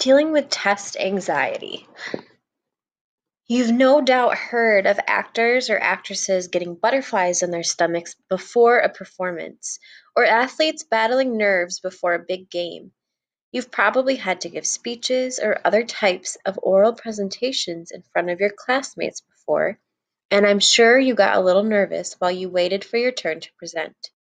Dealing with test anxiety. You've no doubt heard of actors or actresses getting butterflies in their stomachs before a performance, or athletes battling nerves before a big game. You've probably had to give speeches or other types of oral presentations in front of your classmates before, and I'm sure you got a little nervous while you waited for your turn to present.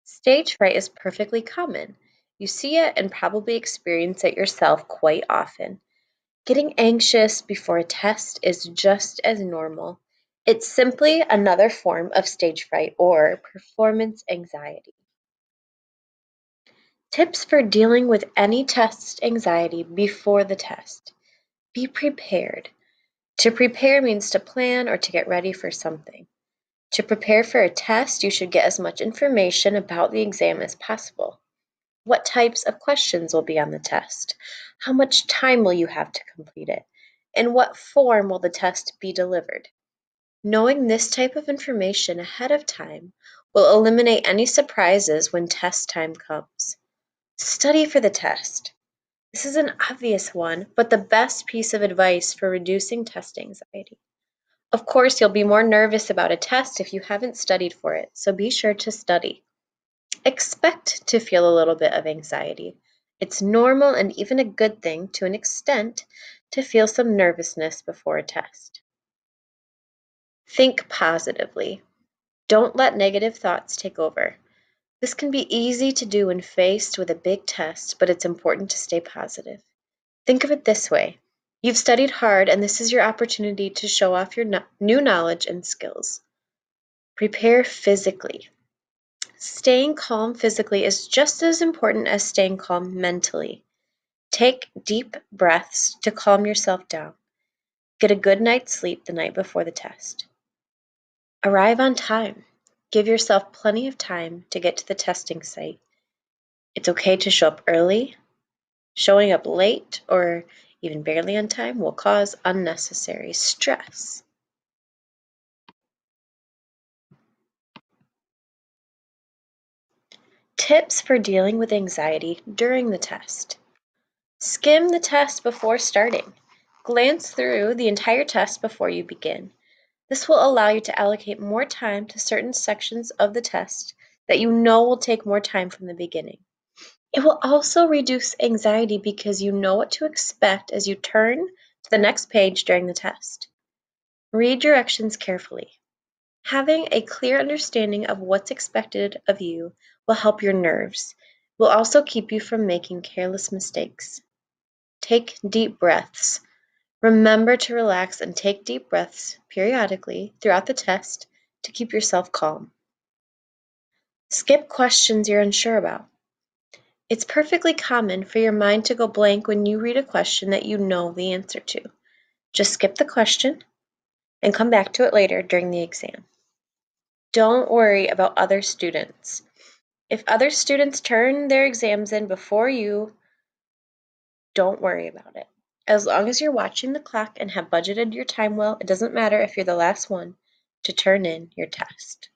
Stage fright is perfectly common. You see it and probably experience it yourself quite often. Getting anxious before a test is just as normal. It's simply another form of stage fright or performance anxiety. Tips for dealing with any test anxiety before the test. Be prepared. To prepare means to plan or to get ready for something. To prepare for a test, you should get as much information about the exam as possible. What types of questions will be on the test? How much time will you have to complete it? In what form will the test be delivered? Knowing this type of information ahead of time will eliminate any surprises when test time comes. Study for the test. This is an obvious one, but the best piece of advice for reducing test anxiety. Of course, you'll be more nervous about a test if you haven't studied for it, so be sure to study. Expect to feel a little bit of anxiety. It's normal and even a good thing to an extent to feel some nervousness before a test. Think positively. Don't let negative thoughts take over. This can be easy to do when faced with a big test, but it's important to stay positive. Think of it this way. You've studied hard, and this is your opportunity to show off your new knowledge and skills. Prepare physically. Staying calm physically is just as important as staying calm mentally. Take deep breaths to calm yourself down. Get a good night's sleep the night before the test. Arrive on time. Give yourself plenty of time to get to the testing site. It's okay to show up early. Showing up late or even barely on time will cause unnecessary stress. Tips for dealing with anxiety during the test. Skim the test before starting. Glance through the entire test before you begin. This will allow you to allocate more time to certain sections of the test that you know will take more time from the beginning. It will also reduce anxiety because you know what to expect as you turn to the next page during the test. Read directions carefully. Having a clear understanding of what's expected of you will help your nerves. It will also keep you from making careless mistakes. Take deep breaths. Remember to relax and take deep breaths periodically throughout the test to keep yourself calm. Skip questions you're unsure about. It's perfectly common for your mind to go blank when you read a question that you know the answer to. Just skip the question and come back to it later during the exam. Don't worry about other students. If other students turn their exams in before you, don't worry about it. As long as you're watching the clock and have budgeted your time well, it doesn't matter if you're the last one to turn in your test.